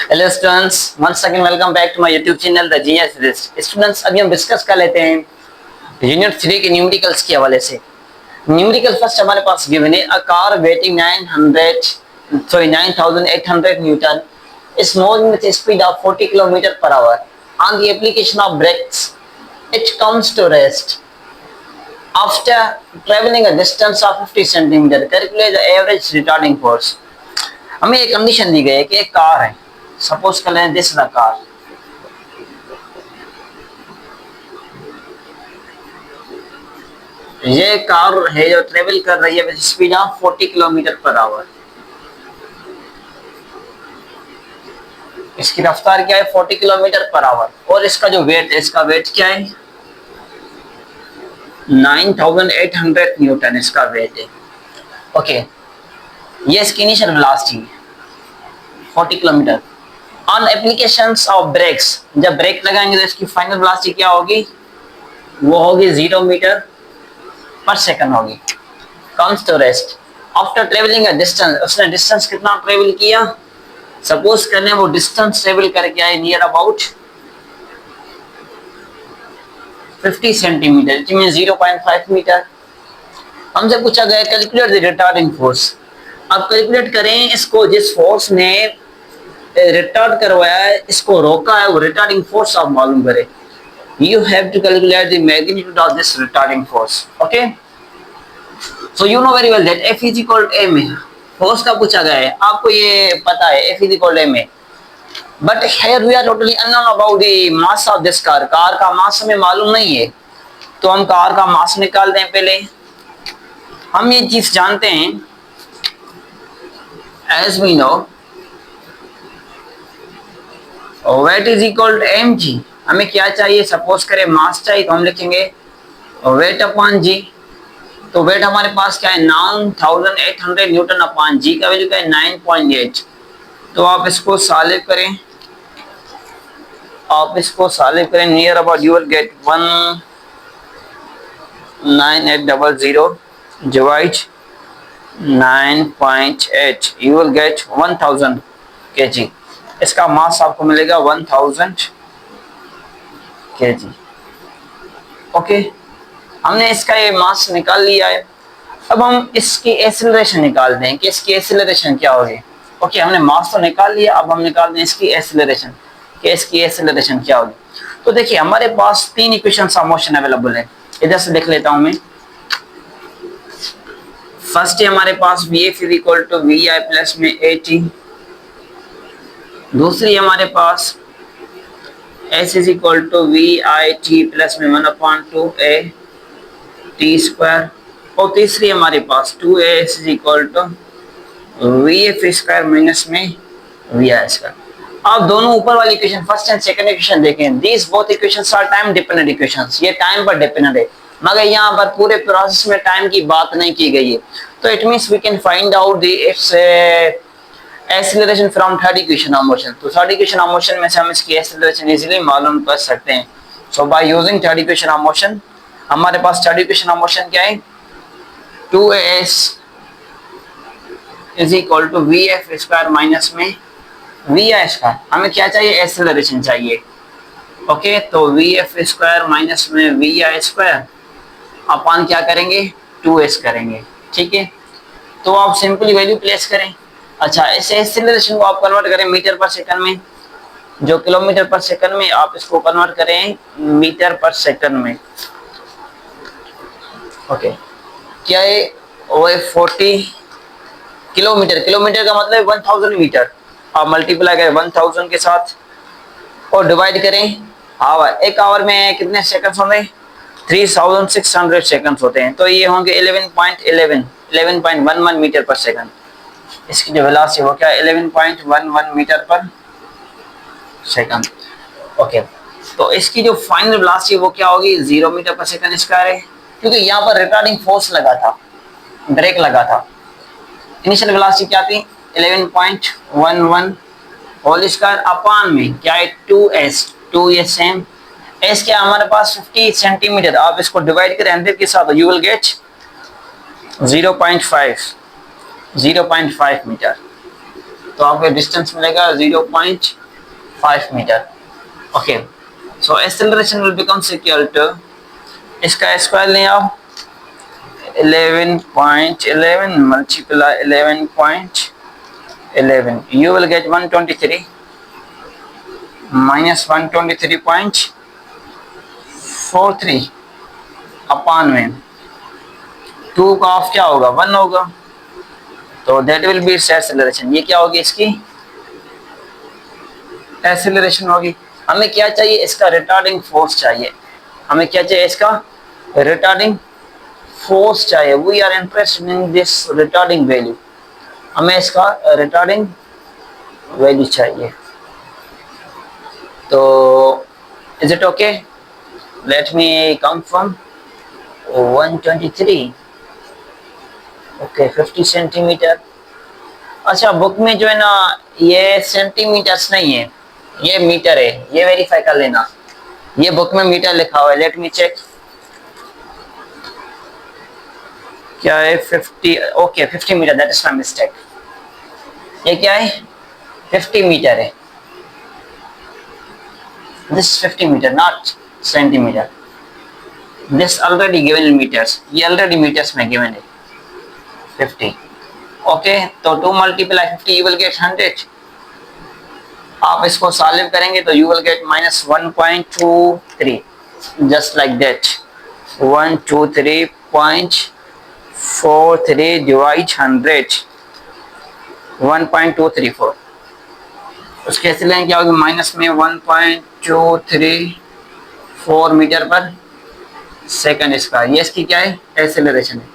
Hello students, once again welcome back to my YouTube channel the genius list. Students, अभी हम discuss कर लेते हैं यूनिट 3 के न्यूमेरिकल्स के हवाले से। न्यूमेरिकल फर्स्ट हमारे पास गिवन है a car waiting 9800 Newton is moving with a speed of 40 km per hour. On the application of brakes, it comes to rest after traveling a distance of 50 centimeter. Calculate the average retarding force. हमें एक condition दी गई है कि एक car है, suppose कर लें this is a car. ये कार है जो ट्रेवल कर रही है with speed of 40 kilometre per hour. इसकी रफ्तार क्या है? 40 किलोमीटर पर आवर। और इसका जो वेट है, इसका वेट क्या है? 9800 न्यूटन इसका वेट है। ओके, ये इसकी इनिशियल वेलोसिटी है 40 kilometre. On applications of brakes, जब ब्रेक लगाएंगे तो इसकी फाइनल वेलोसिटी क्या होगी? वो होगी 0 मीटर पर सेकंड होगी। Comes to rest after travelling a distance. उसने डिस्टेंस कितना ट्रेवल किया? सपोज करने वो डिस्टेंस ट्रेवल करके आए near about 50 centimetre, it mean 0.5 metre. हमसे पूछा गया कैलकुलेट द रिटार्डिंग फोर्स। अब कैलकुलेट करें इसको, जिस फोर्स ने रिटार्ड करवाया है, इसको रोका है, वो रिटार्डिंग फोर्स आप मालूम करें। You have to calculate the magnitude of this retarding force. Okay? So you know very well that F is equal to m है। फोर्स का पूछा गया है, आपको ये पता है F is equal to m है। But here we are totally unknown about the mass of this car. Car का मास हमें मालूम नहीं है, तो हम कार का मास निकाल दें। पहले हम ये चीज जानते हैं, as we know weight is equal to mg। हमें क्या चाहिए? सपोज करें मास चाहिए, तो हम लिखेंगे वेट अपॉन जी। तो वेट हमारे पास क्या है? 9800 न्यूटन अपॉन जी का वैल्यू क्या है? 9.8। तो आप इसको सॉल्व करें, near about you will gate 19800 divide 9.8, you will gate 1000 kg। इसका मास आपको मिलेगा 1000 kg। ओके, हमने इसका ये मास निकाल लिया है। अब हम इसकी एक्सेलरेशन निकाल दें कि इसकी एक्सेलरेशन क्या होगी। ओके, हमने मास तो निकाल लिया, अब हम निकाल दें इसकी एक्सेलरेशन कि इसकी एक्सेलरेशन क्या होगी। तो देखिए हमारे पास 3 इक्वेशंस ऑफ मोशन अवेलेबल है। इधर से लिख लेता हूं मैं। फर्स्ट है हमारे पास Vf is equal to Vi plus में At। दूसरी हमारे पास S is equal to VIT plus में 1/2 t स्क्वायर। और तीसरी हमारे पास 2AS is equal to VF square minus में VI स्क्वायर। आप दोनों ऊपर वाली equation, first and second equation देखें, these both equations are time dependent equations. ये टाइम पर डिपेंडेंट है, मगर यहाँ पर पूरे प्रोसेस में टाइम की बात नहीं की गई है। तो it means we can find out the its acceleration from third equation of motion. तो थर्ड इक्वेशन ऑफ मोशन में से हम इसकी एक्सेलरेशन इजीली मालूम कर सकते हैं। So by using third equation of motion, हमारे पास थर्ड इक्वेशन ऑफ मोशन क्या है? 2as is equal to VF square minus में VI स्क्वायर। हमें क्या चाहिए? एक्सेलरेशन चाहिए। ओके, तो VF स्क्वायर माइनस में VI स्क्वायर अपन क्या करेंगे? 2s करेंगे। ठीक है, तो आप सिंपली वैल्यू प्लेस करें। अच्छा, इस एक्सेलरेशन को आप कन्वर्ट करें मीटर पर सेकंड में, जो किलोमीटर पर सेकंड में, आप इसको कन्वर्ट करें मीटर पर सेकंड में। ओके, क्या है वो? 40 किलोमीटर। किलोमीटर का मतलब 1000 मीटर। आप मल्टीप्लाई करें 1000 के साथ और डिवाइड करें आवर। एक आवर में कितने सेकंड्स होंगे? 3600 सेकंड्स होते हैं। तो ये होंगे 11.11 मीटर पर सेकंड। इसकी जो वेलोसिटी वो क्या है? 11.11 मीटर पर सेकंड। ओके, तो इसकी जो फाइनल वेलोसिटी वो क्या होगी? 0 मीटर पर सेकंड स्क्वायर है, क्योंकि यहाँ पर रिटार्डिंग फोर्स लगा था, ब्रेक लगा था। इनिशियल वेलोसिटी क्या थी? 11.11 होल स्क्वायर अपॉन में क्या है? 2s same. s क्या हमारे पास 50 सेंटीमीटर। आप इसको डिवाइड करें 100 के साथ, यू विल गेट 0.5 मीटर। तो आपको डिस्टेंस मिलेगा 0.5 metre. Okay, so acceleration will becomes equal to, इसका स्क्वायर लें आप, 11.11 multiply 11.11, you will get 123 minus 123.43 upon में 2 का ऑफ क्या होगा, 1 होगा, तो that will be its acceleration. ये क्या होगी, इसकी एक्सेलरेशन होगी। हमें क्या चाहिए, इसका रिटार्डिंग फोर्स चाहिए। हमें क्या चाहिए, इसका रिटार्डिंग फोर्स चाहिए। We are interested in this retarding value, हमें इसका रिटार्डिंग वैल्यू चाहिए। तो is it okay, let me confirm 123, okay 50 centimetre. अच्छा, बुक में जो है ना ये सेंटीमीटर्स नहीं है, ये मीटर है, ये वेरीफाई कर लेना। ये बुक में मीटर लिखा हुआ है, लेट मी चेक क्या है, 50, okay 50 metre, that is my mistake. ये क्या है, 50 मीटर है, this 50 metre not centimetre, this already given in metres, ये ऑलरेडी मीटर्स में गिवन है 50। ओके, तो 2 मल्टीप्लाई 50 यू विल गेट 100। आप इसको सॉल्व करेंगे तो you will gate -1.23, just like that, 123.43 divide 100, 1.234। उसके सिलें क्या होगी, माइनस में 1.234 मीटर पर सेकंड स्क्वायर। ये इसकी क्या है, एक्सेलरेशन है।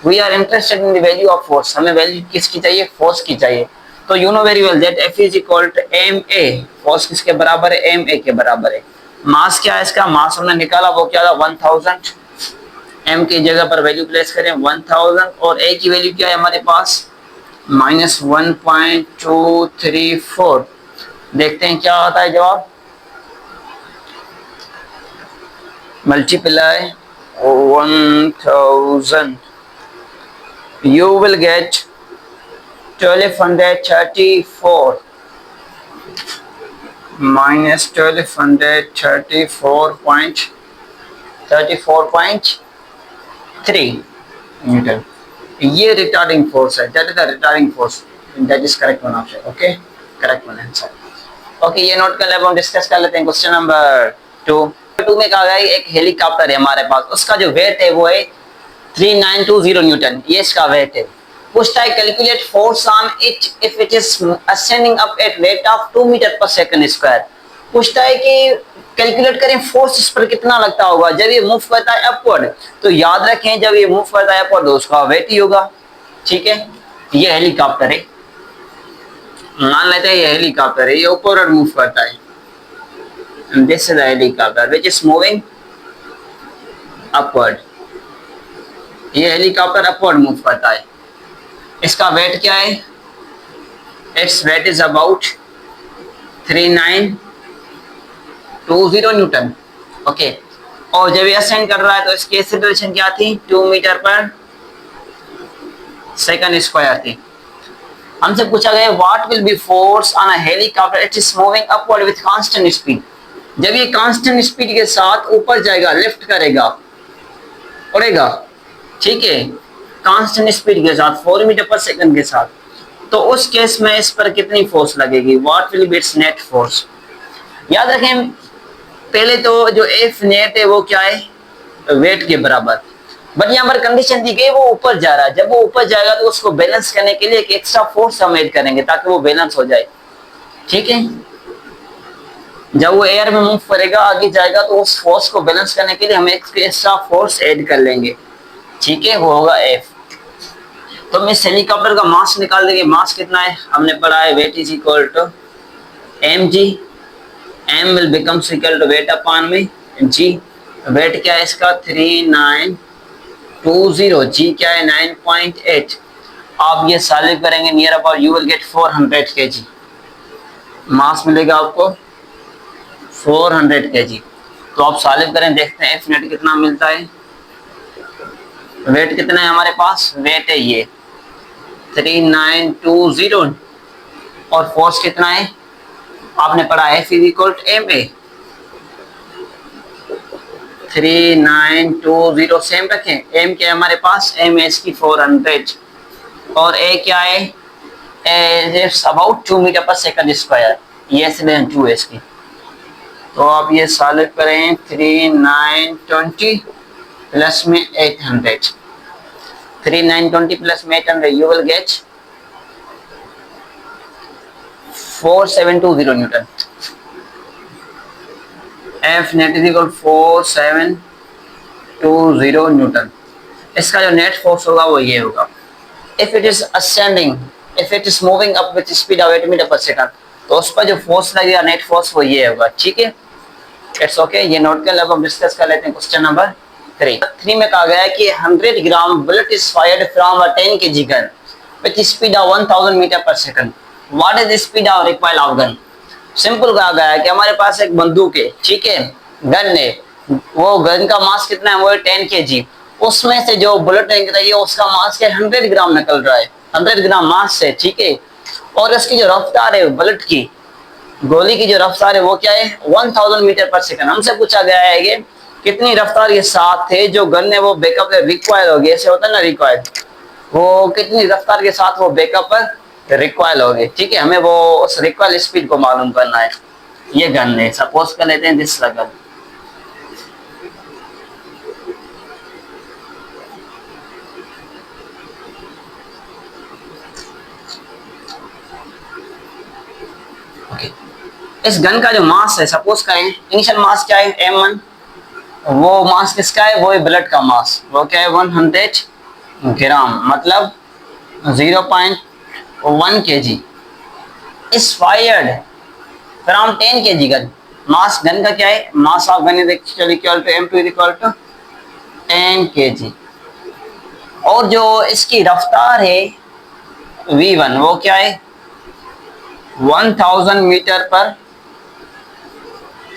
We are interested in the value of force, हमें वैल्यू किसकी चाहिए, फोर्स की चाहिए। तो you know very well that F is equal to ma, force किसके बराबर है, ma के बराबर है। मास क्या है इसका, मास हमने निकाला वो क्या था 1000, m की जगह पर वैल्यू प्लेस करें 1000, और a की वैल्यू क्या है हमारे पास, -1.234। देखते हैं क्या आता है जवाब, multiply 1000, you will get 1234 minus 1234.3 Newton. ये रिटार्डिंग फोर्स है, that is the retarding force, that is correct one option. Okay, correct one answer. Okay, ये नोट कर ले, अब हम डिस्कस कर लेते हैं क्वेश्चन नंबर 2 में कहा गया एक हेलीकॉप्टर है हमारे पास, उसका जो वेट है वो है 3920 न्यूटन, ये इसका वेट है। पूछता है calculate force on it if it is ascending up at rate of 2 metre per second square. पूछता है कि कैलकुलेट करें फोर्स इस पर कितना लगता होगा जब ये मूव करता है अपवर्ड। तो याद रखें जब ये मूव करता है अपवर्ड तो उसका वेट ही होगा, ठीक है। ये हेलीकॉप्टर है, मान लेते हैं ये हेलीकॉप्टर है, ये अपवर्ड मूव करता है, this is the helicopter which is moving upward. ये हेलीकॉप्टर अपवर्ड मूव करता है, इसका वेट क्या है, its weight is about 3920 Newton. Okay, और जब ये असेंड कर रहा है तो इसकी एक्सेलरेशन क्या थी, 2 मीटर पर सेकंड स्क्वायर थी। हमसे पूछा गया what will be force on a helicopter it is moving upward with constant speed. जब ये कांस्टेंट स्पीड के साथ ऊपर जाएगा, लिफ्ट करेगा, उड़ेगा, ठीक है, कांस्टेंट स्पीड के साथ 4 मीटर पर सेकंड के साथ, तो उस केस में इस पर कितनी फोर्स लगेगी, what will be it's net force. याद रखें पहले तो जो एफ नेट है वो क्या है, वेट के बराबर, बट यहाँ पर कंडीशन दी गई वो ऊपर जा रहा है। जब वो ऊपर जाएगा तो उसको बैलेंस करने के लिए एक एक्स्ट्रा फोर्स हम ऐड करेंगे ताकि वो बैलेंस हो जाए, ठीक है। जब वो एयर में मूव करेगा, आगे जाएगा, तो उस फोर्स को बैलेंस करने के लिए हम एक एक्स्ट्रा फोर्स ऐड कर लेंगे, ठीक है, वो होगा एफ। तो हम इस हेलीकॉप्टर का मास निकाल देंगे। मास कितना है, हमने पढ़ा है weight is equal to mg, m will becomes equal to weight upon में g। वेट क्या है इसका 3920, g क्या है 9.8। आप ये सॉल्व करेंगे near about you will gate 400 kg, मास मिलेगा आपको 400 kg। तो आप सॉल्व करें, देखते हैं एफ नेट कितना मिलता है। वेट कितना है हमारे पास, वेट है ये 3920, और फोर्स कितना है, आपने पढ़ा F is equal to m a. 3920 same रखें। एम क्या है हमारे पास, एम एस की 400 और ए क्या है, it's about 2 metre per second square, ये से 2 एस की। तो आप ये सॉल्व करें 3920 प्लस में 800, 3920 प्लस में 800 you will get 4720 newton. F net is equal 4720 newton. इसका जो नेट फोर्स होगा वो ये होगा। If it is ascending, if it is moving up with speed of 8 metre per second, तो उस पर जो फोर्स लगेगा नेट फोर्स वो ये होगा। ठीक है, इट्स ओके, ये नोट कर लो। अब हम डिस्कस कर लेते हैं क्वेश्चन नंबर 3 में कहा गया है कि 100 gram bullet is fired from a 10 kg gun with speed of 1000 metre per second, what is the speed of recoil of gun. Simple कहा गया है कि हमारे पास एक बंदूक है, ठीक है, गन है, वो गन का मास कितना है, वो है 10 kg। उसमें से जो बुलेट निकल रही है उसका मास क्या 100 ग्राम निकल रहा है, 100 ग्राम मास से, ठीक है। और इसकी जो रफ्तार है बुलेट की, गोली की जो रफ्तार है वो क्या है 1000 मीटर पर सेकंड। हमसे पूछा गया है कि कितनी रफ्तार के साथ है जो गन है वो बैकअप रिक्वायर होगी, ऐसे होता है ना रिक्वायर, वो कितनी रफ्तार के साथ वो बैकअप पर रिक्वायर होगी। ठीक है, हमें वो उस रिक्वायर स्पीड को मालूम करना है। ये गन है, सपोज कर लेते हैं दिस गन, इस गन का जो मास है, सपोज करें इनिशियल मास क्या है m1, वो मास किसका है, वो है ब्लड का मास, वो क्या है 100 ग्राम, मतलब 0.1 kg is fired from 10 kg gun. Mass gun का क्या है, mass of gun is actually equal to m2 is equal to 10 kg। और जो इसकी रफ्तार है v1 वो क्या है 1000 मीटर पर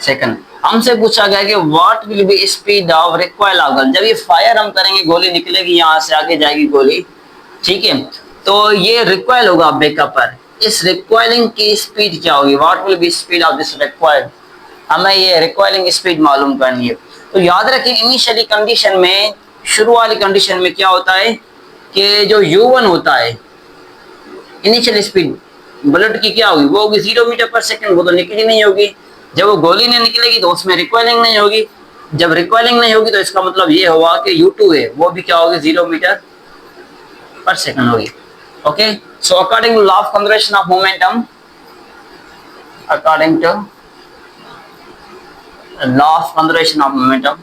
सेकंड। हमसे पूछा गया कि what will be speed of recoil of gun. जब ये फायर हम करेंगे गोली निकलेगी, यहाँ से आगे जाएगी गोली, ठीक है, तो ये रिकॉइल होगा बैकअप पर। इस रिकॉइलिंग की स्पीड क्या होगी, what will be speed of this recoil, हमें ये रिकॉइलिंग स्पीड मालूम करनी है। तो याद रखें इनिशियली कंडीशन में, शुरू वाली कंडीशन में क्या होता है कि जो u1 होता है इनिशियल स्पीड बुलेट की क्या होगी, वो होगी 0 मीटर पर सेकंड, वो तो निकली नहीं होगी। जब वो गोली नहीं निकलेगी तो उसमें रिकॉइलिंग नहीं होगी। जब रिकॉइलिंग नहीं होगी तो इसका मतलब ये होगा कि u2 है वो भी क्या होगी 0 मीटर पर सेकंड होगी। Okay, so according to law of conservation of momentum, according to law of conservation of momentum,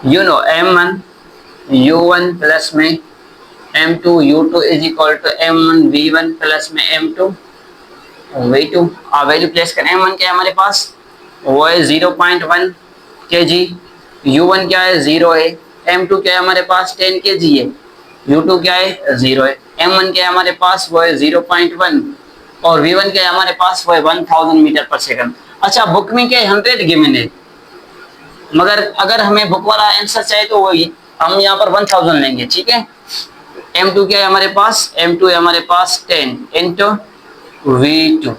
you know m1 u1 plus में m2 u2 is equal to m1 v1 plus में m2 v2। आप value place करें, m1 क्या है हमारे पास, वो है 0.1 kg, u1 क्या है 0 है, m2 क्या है हमारे पास 10 kg है, u2 क्या है 0 है, m1 क्या है हमारे पास वो है 0.1 और v1 क्या है हमारे पास वो है 1000 मीटर पर सेकंड। अच्छा, बुक में क्या है 100 गिवन है, मगर अगर हमें बुक वाला आंसर चाहिए तो वही हम यहाँ पर 1000 लेंगे। ठीक है, m2 क्या है हमारे पास, m2 है हमारे पास 10 इंटू v2।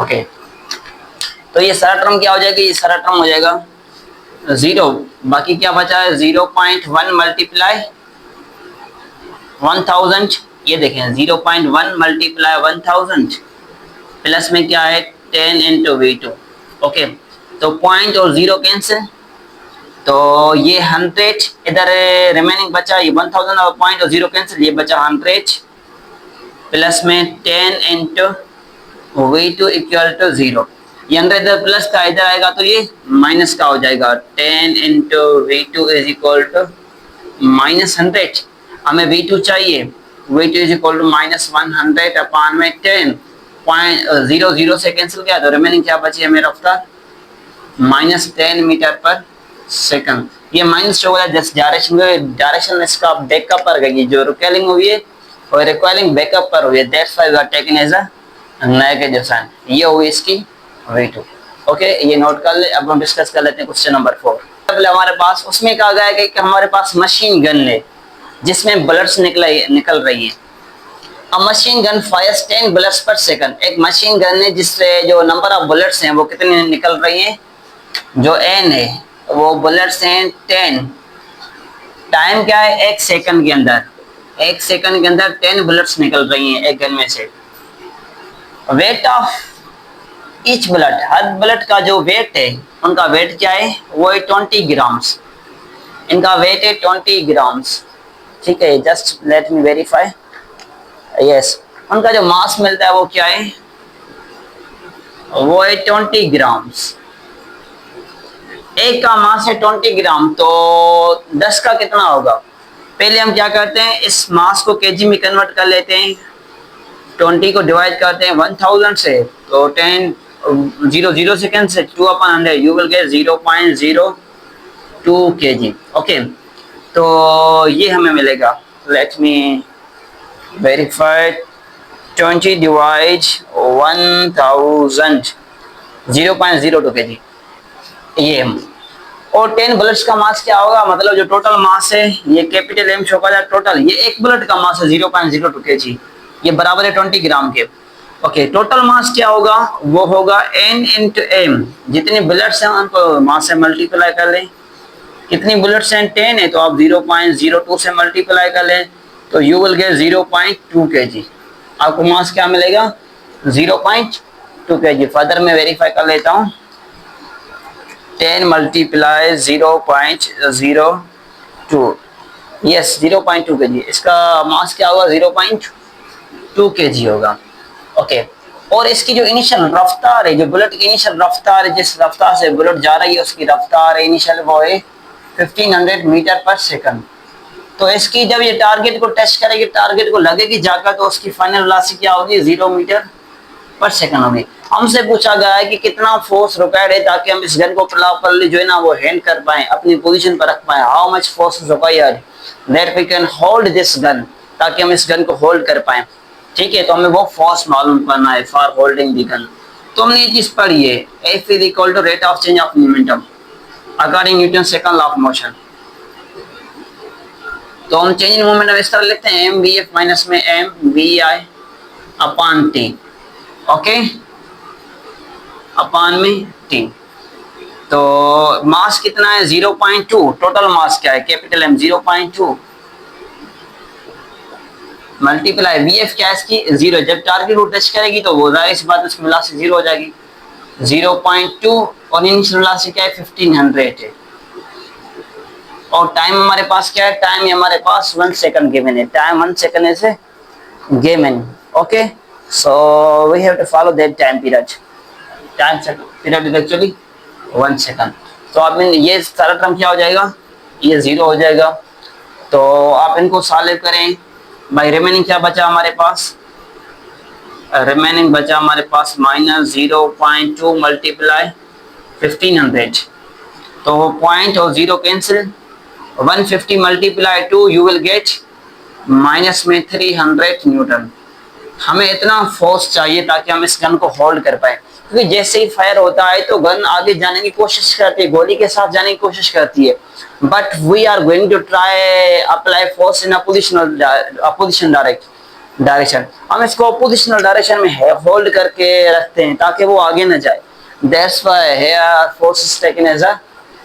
ओके, तो ये सारा टर्म क्या हो जाएगा, ये सारा टर्म हो जाएगा 0, बाकी क्या बचा है 0.1 मल्टीप्लाई 1000, ये देखें 0.1 मल्टीप्लाई 1000 प्लस में क्या है 10 इंटू v2। ओके, तो पॉइंट और 0 कैंसिल, तो ये 100 इधर रिमेनिंग बचा, ये 1000 और पॉइंट और 0 कैंसिल, ये बचा 100 प्लस में 10 इंटू v2 इक्वल टू 0। ये 100 इधर प्लस का इधर आएगा तो ये माइनस का हो जाएगा, 10 into v2 is equal to minus 100। हमें v2 चाहिए, v2 is equal to minus 100 upon में 10, पॉइंट 0 0 से कैंसिल किया तो रिमेनिंग क्या बची हमें रफ्तार माइनस 10 मीटर पर सेकंड। ये माइनस हो गया जस्ट डायरेक्शन इसका बैकअप पर गई, जो रिकॉइलिंग हुई है और रिकॉइलिंग बैकअप पर हुई है, that's why we are taking as a negative sign. ये हुई इसकी v2। ओके, ये नोट कर ले। अब हम डिस्कस कर लेते हैं क्वेश्चन नंबर 4। एग्जाम्पल हमारे पास, उसमें कहा गया है कि हमारे पास मशीन गन है जिसमें बुलेट्स निकल रही है। A machine gun fires 10 bullets per second. एक मशीन गन है जिससे जो नंबर ऑफ बुलेट्स हैं वो कितने निकल रही हैं, जो एन है वो बुलेट्स हैं 10। टाइम क्या है, एक सेकंड के अंदर, एक सेकंड के अंदर 10 बुलेट्स निकल रही हैं एक गन में से। Weight of each bullet, her bullet का जो वेट है, उनका वेट क्या है, वो है 20 ग्राम्स। इनका वेट है 20 ग्राम्स। ठीक है, just let me verify. Yes, उनका जो मास मिलता है वो क्या है, वो है 20 ग्राम्स। एक का मास है 20 ग्राम, तो 10 का कितना होगा। पहले हम क्या करते हैं, इस मास को केजी में कन्वर्ट कर लेते हैं। 20 को डिवाइड करते हैं 1000 से, तो 10 0 सेकेंड से 2/100 you will gate 0.02 kg। Okay, तो ये हमें मिलेगा। Let me verify. 20 divide 1000 0.02 kg ये। और 10 बुलेट्स का मास क्या होगा, मतलब जो टोटल मास है, ये कैपिटल एम शो का टोटल, ये एक बुलेट का मास है 0.02 kg, ये बराबर है 20 ग्राम के। ओके, टोटल मास क्या होगा, वो होगा n इंटू एम। जितनी बुलेट्स हैं उनको मास से मल्टीप्लाई कर लें। कितनी बुलेट्स हैं, 10 है, तो आप 0.02 से मल्टीप्लाई कर लें, तो यू विल गेट 0.2 kg। आपको मास क्या मिलेगा, 0.2 kg। फर्दर मैं वेरीफाई कर लेता हूँ। 10 मल्टीप्लाई 0.02, यस 0.2 kg। इसका मास क्या होगा, 0.2 kg होगा। ओके, और इसकी जो इनिशियल रफ्तार है, जो बुलेट की इनिशियल रफ्तार है, जिस रफ्तार से बुलेट जा रही है उसकी रफ्तार इनिशियल वो है 1500 मीटर पर सेकंड। तो इसकी जब ये टारगेट को टच करेगी, टारगेट को लगेगी जाकर, तो उसकी फाइनल वेलोसिटी क्या होगी, 0 मीटर पर सेकंड होगी। हमसे पूछा गया है कि कितना फोर्स रिक्वायर्ड है ताकि हम इस गन को प्रॉपर्ली जो है ना वो हैंड कर पाए, अपनी पोजीशन पर रख पाए। How much force required that we can hold this gun, ताकि हम इस गन को होल्ड कर पाए। ठीक है, तो हमें वो फोर्स मालूम करना है फॉर होल्डिंग द गन। तो हमने ये चीज पढ़ी है, F is equal to rate of change of momentum according Newton second law of motion. तो हम चेंज इन मोमेंटम इस तरह लिखते हैं, एम वी एफ माइनस में m v i upon t. Okay, upon में टी। तो मास कितना है, 0.2। टोटल मास क्या है, capital M 0.2 multiply v f क्या है इसकी 0। जब टारगेट को टच करेगी तो वो जाहिर सी बात उसकी वेलोसिटी 0 हो जाएगी, 0.2। और इनिशियल वेलोसिटी क्या है, 1500 है। और टाइम हमारे पास क्या है, टाइम हमारे पास 1 सेकंड गिवन है। Time 1 second is given. Okay, so we have to follow that time period. Time period is actually 1 second. तो आप ये सारा टर्म क्या हो जाएगा, ये 0 हो जाएगा। तो आप इनको सॉल्व करें। भाई रिमेनिंग क्या बचा हमारे पास, रिमेनिंग बचा हमारे पास माइनस 0.2 मल्टीप्लाई 1500। तो वो पॉइंट और 0 cancel, 150 multiply 2 you will get minus में 300 न्यूटन। हमें इतना फोर्स चाहिए ताकि हम इस गन को होल्ड कर पाए, क्योंकि जैसे ही फायर होता है तो गन आगे जाने की कोशिश करती है, गोली के साथ जाने की कोशिश करती है। But we are going to try apply force in opposition direction. हम इसको अपोजिशनल डायरेक्शन में होल्ड करके रखते हैं ताकि वो आगे न जाए। That's why here force is taken as a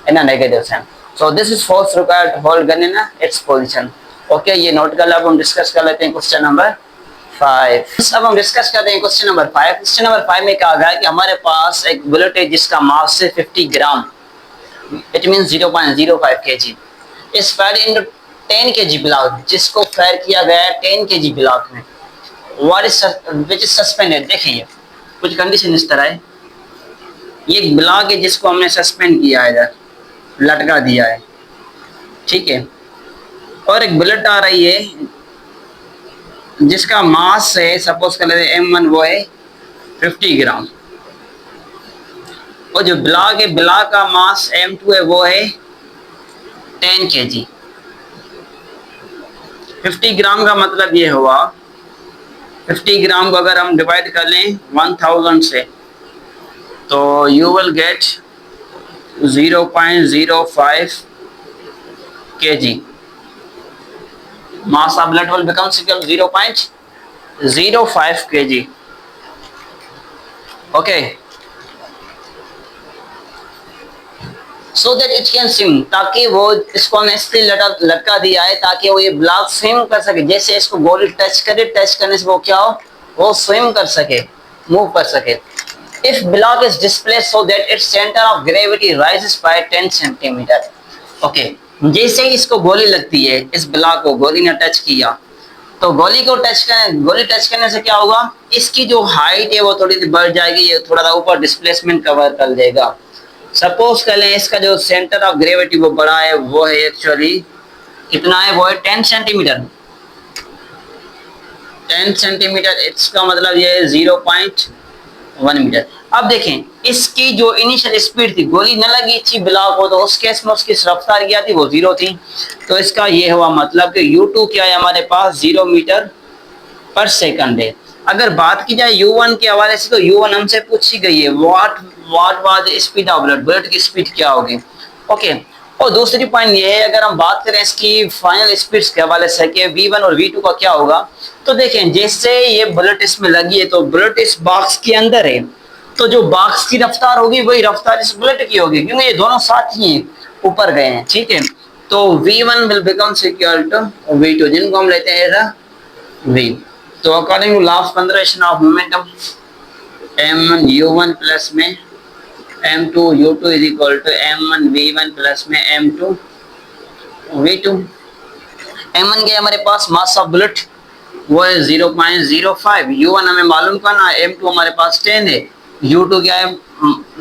in a negative sign. So this is force required to hold gun in its position. Okay, ये नोट कर लो। अब हम डिस्कस कर लेते हैं क्वेश्चन नंबर 5। अब हम डिस्कस करते हैं क्वेश्चन नंबर 5। क्वेश्चन नंबर 5 में कहा गया है कि हमारे पास एक बुलेट है जिसका मास है 50 ग्राम, इट मीन 0.05 kg, इस फायर इनटू 10 kg ब्लॉक, जिसको फायर किया गया है 10 kg ब्लॉक में। What is which is suspended. देखिए कुछ कंडीशन इस तरह है, ये एक ब्लॉक है जिसको हमने सस्पेंड किया है, इधर लटका दिया है, ठीक है। और एक बुलेट आ रही है जिसका मास है, सपोज कर लेते हैं M1, वो है 50 ग्राम। और जो ब्लॉक है, ब्लॉक का मास M2 है, वो है 10 kg। 50 ग्राम का मतलब ये हुआ, 50 ग्राम को अगर हम डिवाइड कर लें 1000 से, तो you will gate 0.05 kg. Mass of blood will become equal 0.05 kg. Okay. So that it can swim, ताकि वो इसको हमने इसलिए लटका दिया है ताकि वो ये ब्लॉक स्विम कर सके। जैसे इसको गोली टच करे, टच करने से वो क्या हो, वो स्विम कर सके, मूव कर सके। If block is displaced so that its center of gravity rises by 10 centimeter. Okay, जैसे ही इसको गोली लगती है, इस ब्लॉक को गोली ने टच किया, तो गोली टच करने से क्या होगा, इसकी जो हाइट है वो थोड़ी सी बढ़ जाएगी, ये थोड़ा सा ऊपर डिस्प्लेसमेंट कवर कर देगा। सपोज कर लें इसका जो सेंटर ऑफ ग्रेविटी वो बड़ा है, वो है एक्चुअली कितना है, वो है 10 सेंटीमीटर। 10 सेंटीमीटर, इसका मतलब ये है 0.1 मीटर। अब देखें इसकी जो इनिशियल स्पीड थी, गोली न लगी थी ब्लॉक को, तो उस केस में उसकी रफ्तार क्या थी, वो 0 थी। तो इसका ये हुआ मतलब कि U2 क्या है हमारे पास, 0 मीटर पर सेकंड है। अगर बात की जाए U1 के हवाले से, तो U1 हमसे पूछी गई है, what was speed of blood, bullet की स्पीड क्या होगी। ओके, और दूसरी पॉइंट ये है, अगर हम बात करें इसकी फाइनल स्पीड्स के हवाले से कि V1 और V2 का क्या होगा, तो देखें जैसे ये बुलेट इसमें लगी है, तो बुलेट इस बॉक्स के अंदर है, तो जो बॉक्स की रफ्तार होगी वही रफ्तार इस बुलेट की होगी, क्योंकि ये दोनों साथ ही हैं, ऊपर गए हैं। ठीक है, तो V1 will become equal to V2, जिनको हम लेते हैं एज V। तो according to law of conservation of momentum, m1 u1 plus में m2 u2 is equal to m1 v1 plus में m2 v2। m1 के हमारे पास मास ऑफ बुलेट वो है 0.05, u1 हमें मालूम करना, m2 हमारे पास 10 है, u2 क्या है,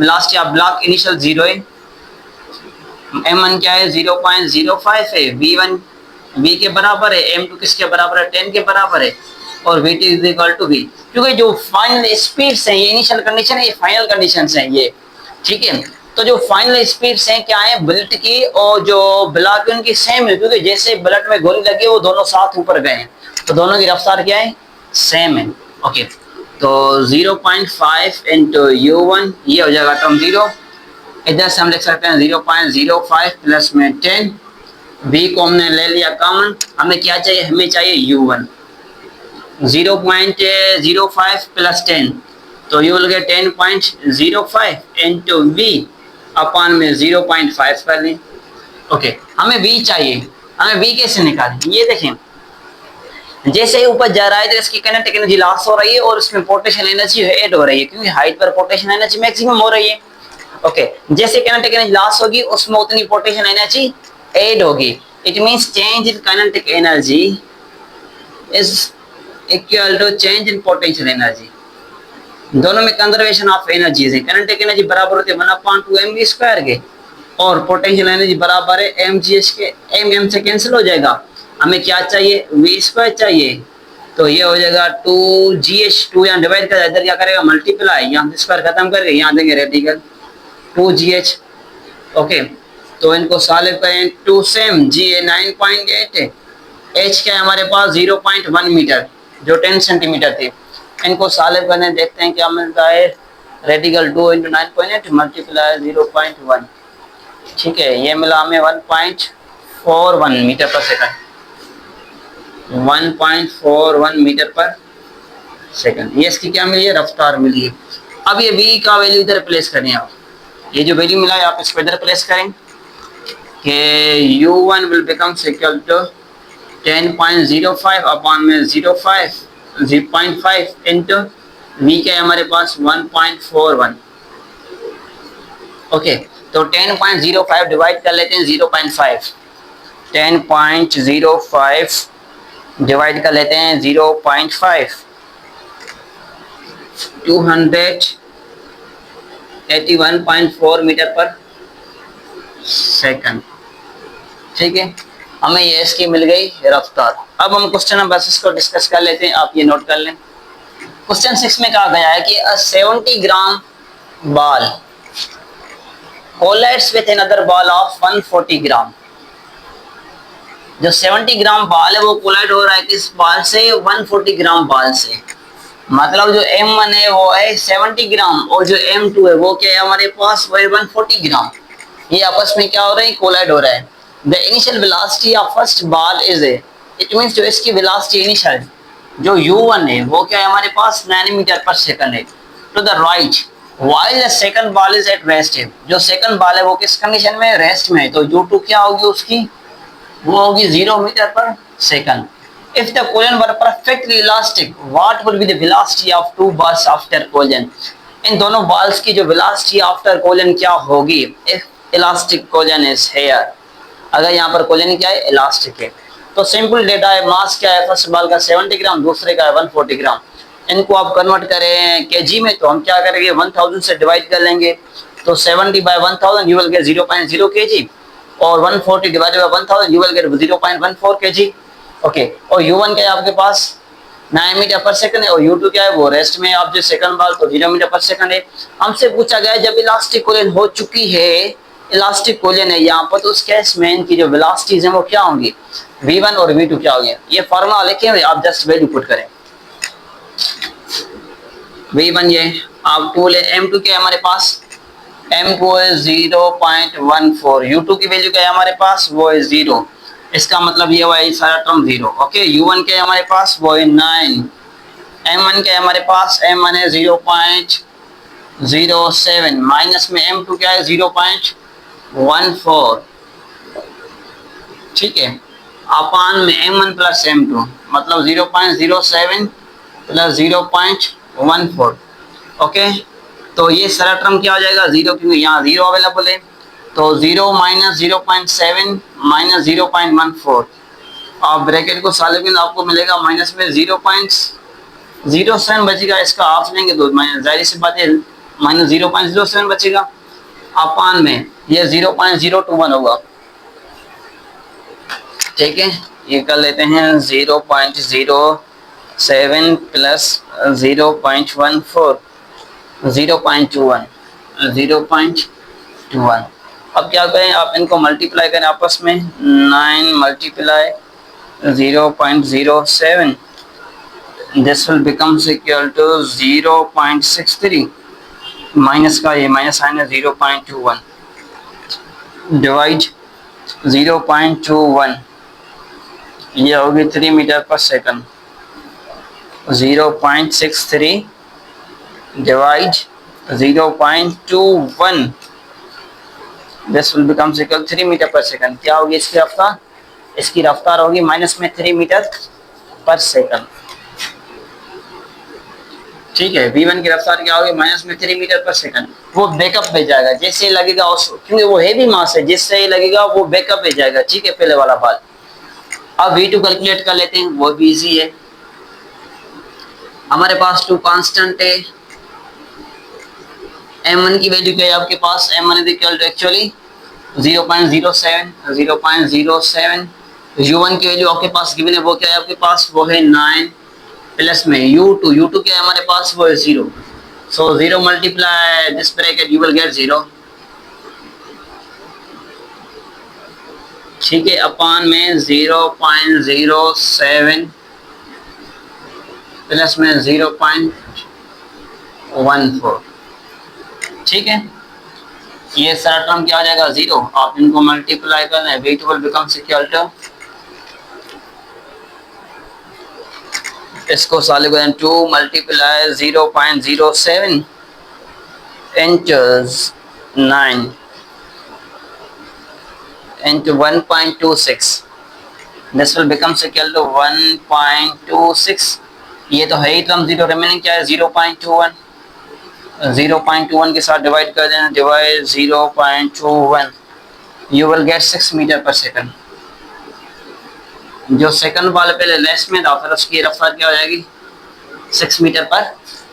लास्ट या ब्लॉक इनिशियल 0 है, m1 क्या है 0.05 है, v1 v के बराबर है, m2 किसके बराबर है, 10 के बराबर है, और v2 is equal to v। क्योंकि जो फाइनल स्पीड्स हैं, ये इनिशियल कंडीशन है, ये फाइनल कंडीशंस हैं ये। ठीक है, तो जो फाइनल स्पीड्स हैं क्या है, बुलेट की और जो ब्लॉक उनकी सेम है, क्योंकि जैसे बुलेट में गोली लगी वो दोनों साथ ऊपर गए हैं, तो दोनों की रफ्तार क्या है, सेम है। ओके, तो 0.5 इंटू u1, ये हो जाएगा टर्म 0। इधर से हम लिख सकते हैं 0.05 प्लस में 10, v को हमने ले लिया कॉमन, हमें क्या चाहिए, हमें चाहिए u1। 0.05 प्लस 10, तो you will gate 10.05 into v upon में 0.5 कर लें। ओके, हमें v चाहिए, हमें v कैसे निकालें, ये देखें जैसे ही ऊपर जा रहा है तो इसकी काइनेटिक एनर्जी लॉस हो रही है और उसमें पोटेंशियल एनर्जी ऐड हो रही है, क्योंकि हाइट पर पोटेंशियल एनर्जी मैक्सिमम हो रही है। ओके, जैसे काइनेटिक एनर्जी लॉस होगी उसमें उतनी पोटेंशियल एनर्जी ऐड होगी। It means change in kinetic energy is equal to change in potential energy. दोनों में कंजर्वेशन ऑफ एनर्जीज है। काइनेटिक एनर्जी बराबर होती है 1/2 mv² के, और पोटेंशियल एनर्जी बराबर है mgh के, m से कैंसिल हो जाएगा, हमें क्या चाहिए, v² चाहिए, तो ये हो जाएगा 2gh, 2 यहाँ डिवाइड कर, इधर क्या करेगा मल्टीप्लाई, यहाँ स्क्वायर खत्म करके यहाँ देंगे रेडिकल 2gh। ओके, तो इनको सॉल्व करें, 2 सेम g 9.8 है, h क्या है हमारे पास 0.1 मीटर, जो 10 सेंटीमीटर थे, इनको सॉल्व करने देखते हैं क्या मिलता है, रेडिकल 2 इंटू 9.8 मल्टीप्लाई 0.1। ठीक है, ये मिला हमें 1.41 metre per second, 1.41 metre per second, ये इसकी क्या मिली है, रफ्तार मिली है। अब ये v का वैल्यू इधर प्लेस करें आप, ये जो वैल्यू मिला है आप इसको इधर प्लेस करें कि u1 will become equal to 10.05 upon में 0.5 इंटू v क्या है हमारे पास 1.41। ओके, तो 10.05 डिवाइड कर लेते हैं 0.5, 10.05 डिवाइड कर लेते हैं 0.5, 281.4 मीटर पर सेकंड। ठीक है, हमें ये इसकी मिल गई रफ्तार। अब हम क्वेश्चन नंबर 6 को डिस्कस कर लेते हैं, आप ये नोट कर लें। क्वेश्चन 6 में कहा गया है कि 70 gram ball collides with another ball of 140 gram. जो 70 ग्राम बॉल है वो कोलाइड हो रहा है किस बॉल से, 140 ग्राम बॉल से। मतलब जो m1 है वो है 70 ग्राम और जो m2 है वो क्या है हमारे पास, वो है 140 ग्राम। ये आपस में क्या हो रहा है, कोलाइड हो रहा है। The initial velocity of first ball is a, it means जो इसकी वेलोसिटी इनिशियल जो u1 है वो क्या है हमारे पास 9 मीटर पर सेकंड है। To the right while the second ball is at rest है, जो सेकंड बॉल है वो किस कंडीशन में, रेस्ट में है, तो u2 क्या होगी उसकी, वो होगी 0 metre per second. If the collision were perfectly elastic, what would be the velocity of two balls after collision? इन दोनों balls की जो velocity after collision क्या होगी? If elastic collision is here, अगर यहाँ पर collision क्या है, elastic है, तो सिंपल डेटा है, मास क्या है, फर्स्ट बॉल का 70 ग्राम, दूसरे का है 140 ग्राम। इनको आप कन्वर्ट करें केजी में, तो हम क्या करेंगे, 1000 से डिवाइड कर लेंगे, तो 70 by 1000 you will get 0.0 kg, और 140 divided by 1000 you will get 0.14 kg। Okay, और u1 क्या है आपके पास 9 मीटर पर सेकंड है, और u2 क्या है, वो रेस्ट में आप जो सेकंड बॉल, तो 0 मीटर पर सेकंड है। हमसे पूछा गया है जब इलास्टिक कोलिजन हो चुकी है, इलास्टिक कोलिजन है यहाँ पर, तो उस केस में इनकी जो वेलोसिटीज हैं वो क्या होंगी, v1 और v2 क्या होंगे, ये फार्मूला लिखे हुए आप जस्ट वैल्यू पुट करें। v1 ये आप 2 ले, m2 क्या है हमारे पास, m2 है 0.14, u2 की वैल्यू क्या है हमारे पास, वो है 0, इसका मतलब ये हुआ ये सारा टर्म 0। ओके, u1 के हमारे पास वो है 9, m1 के हमारे पास, m1 है 0.07, माइनस में m2 क्या है 0.14, ठीक है, अपान में m1 प्लस m2, मतलब 0.07 प्लस 0.14। ओके, तो ये सारा टर्म क्या हो जाएगा 0, क्योंकि यहाँ 0 अवेलेबल है, तो 0 माइनस 0.7 माइनस 0.14, आप ब्रैकेट को साले में आपको मिलेगा माइनस में 0.07 बचेगा, इसका हाफ लेंगे तो माइनस, जाहिर सी बात है माइनस 0.07 बचेगा, अपान में ये 0.021 होगा। ठीक है, ये कर लेते हैं 0.07 प्लस 0.14, 0.21, 0.21। अब क्या करें, आप इनको मल्टीप्लाई करें आपस में, 9 multiply 0.07, this will becomes equal to 0.63, minus का ये माइनस साइन है 0.21 डिवाइड 0.21, ये होगी 3 metre per second, 0.63 divide 0.21, this will becomes equal 3 metre per second. क्या होगी इसकी रफ्तार, इसकी रफ्तार होगी माइनस में 3 मीटर पर सेकंड। ठीक है, v1 की रफ्तार क्या होगी, माइनस में 3 मीटर पर सेकंड। वो बैकअप पे जाएगा, जैसे ही लगेगा उस, क्योंकि वो हैवी मास है, जिससे ही लगेगा वो बैकअप पे जाएगा। ठीक है, पहले वाला बात। अब v2 कैलकुलेट कर लेते हैं, वो भी इजी है। हमारे पास 2 कांस्टेंट है, m1 की वैल्यू क्या है आपके पास, m1 is equal to actually 0.07, 0.07, u1 की वैल्यू आपके पास गिवन है, वो क्या है आपके पास, वो है 9, प्लस में u2 क्या है हमारे पास, वो है 0, सो 0 multiply this bracket you will gate 0। ठीक है, अपान में 0.07 प्लस में 0.14। ठीक है, ये सारा टर्म क्या आ जाएगा 0, आप इनको मल्टीप्लाई करना है, v2 will becomes equal to, इसको सॉल्व करें, 2 multiply 0.07 into 9 into 1.26, this will becomes equal to 1.26। ये तो है ही टर्म 0, रिमेनिंग क्या है 0.21, 0.21 के साथ डिवाइड कर देना, divide 0.21, you will get 6 metre per second. जो सेकंड वाले पहले लेस में था, फिर उसकी रफ्तार क्या हो जाएगी 6 मीटर पर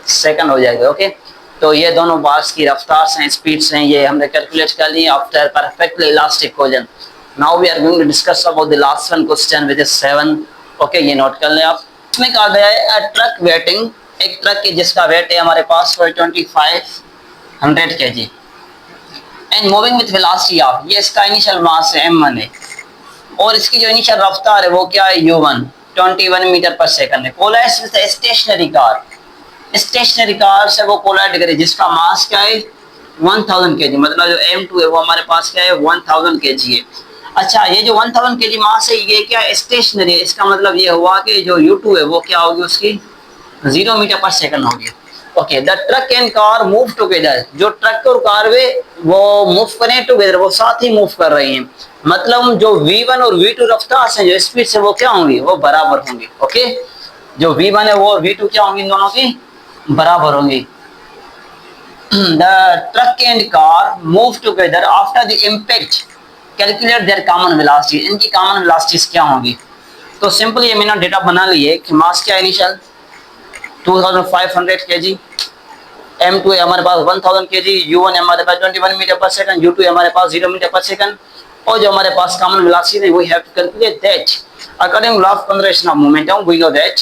सेकंड हो जाएगी। ओके, तो ये दोनों बार्स की रफ्तार हैं, स्पीड्स हैं, ये हमने कैलकुलेट कर ली after perfectly elastic collision. Now we are going to discuss about the last one question which is 7। Okay, ये नोट कर लें आप। इसमें कहा गया है ट्रक वेटिंग, एक ट्रक की जिसका वेट है हमारे पास 2500 kg and moving with velocity of, ये इसका इनिशियल मास है m1 है, और इसकी जो इनिशियल रफ्तार है वो क्या है u1, 21 मीटर पर सेकंड है। Collides with stationary car, stationary car से वो कोलाइड करे जिसका मास क्या है 1000 kg, मतलब जो M2 है वो हमारे पास क्या है 1000 kg है। अच्छा, ये जो 1000 kg मास है ये क्या स्टेशनरी है, इसका मतलब ये हुआ कि जो U2 है वो क्या होगी उसकी 0 मीटर पर सेकंड होगी। Okay, the truck and car move together, जो ट्रक और कार वे वो मूव करें टुगेदर, वो साथ ही मूव कर रही हैं, मतलब जो V1 और V2 रफ्तार से जो स्पीड से वो क्या होंगी वो बराबर होंगी। ओके, जो V1 है वो और V2 क्या होंगी, इन दोनों की बराबर होंगी। The truck and car move together after the impact. Calculate their common velocity. इनकी common velocities क्या होंगी? तो सिंपल ये मैंने डेटा बना ली है कि मास क्या इनिशियल 2500 kg, M2 है हमारे पास 1000 kg, U1 हमारे पास 21 मीटर पर सेकंड, U2 हमारे पास 0 मीटर पर सेकंड, और जो हमारे पास कॉमन वेलोसिटी है we have to calculate that according law of conservation of momentum. We know that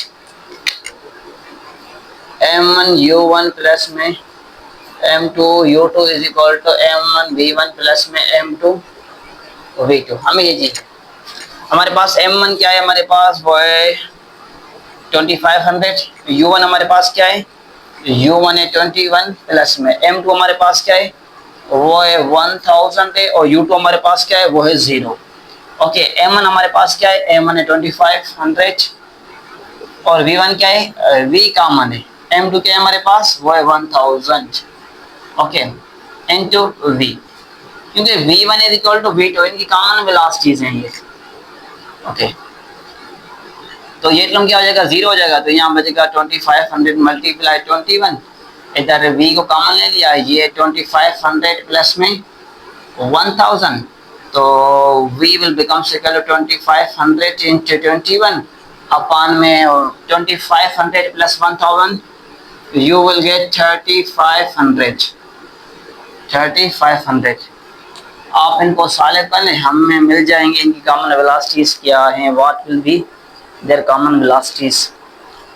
M1 U1 plus में M2 U2 is equal to M1 V1 plus में M2 V2। हमें ये चीज हमारे पास M1 क्या है, हमारे पास वो है 2500, U1 हमारे पास क्या है U1 है 21 प्लस में M2 हमारे पास क्या है वो है 1000 है, और U2 हमारे पास क्या है वो है 0। ओके, M1 हमारे पास क्या है, M1 है 2500, और V1 क्या है V कॉमन है, M2 क्या है हमारे पास वो है 1000। ओके, इनटू V, क्योंकि V1 is equal to V2 इनकी कॉमन वेलोसिटीज हैं ये। ओके, तो ये टर्म क्या हो जाएगा 0 हो जाएगा, तो यहाँ बचेगा 2500 मल्टीप्लाई 21, इधर V को कॉमन ले लिया, ये 2500 प्लस में 1000, तो V will becomes equal to 2500 into 21 upon में 2500 प्लस 1000, you will get 3500। आप इनको सॉल्व कर लें, हमें मिल जाएंगे इनकी कॉमन वेलोसिटीज क्या हैं, what will be their common velocities.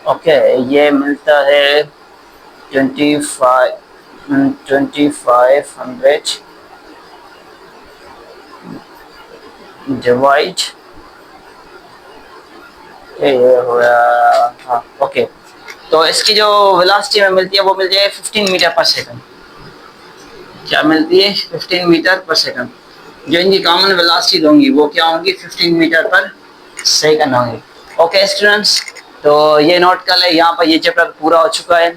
Okay, ये मिलता है 2500 डिवाइड ये हो गया। हाँ, ओके, तो इसकी जो वेलोसिटी में मिलती है वो मिल जाए 15 मीटर पर सेकंड। क्या मिलती है 15 मीटर पर सेकंड। जो इनकी कॉमन वेलोसिटी होंगी वो क्या होंगी 15 मीटर पर सेकंड होंगी। ओके स्टूडेंट्स, तो ये नोट कर ले, यहाँ पर ये चैप्टर पूरा हो चुका है,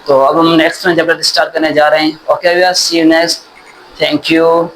तो अब हम नेक्स्ट चैप्टर स्टार्ट करने जा रहे हैं। Okay, see you next, thank you.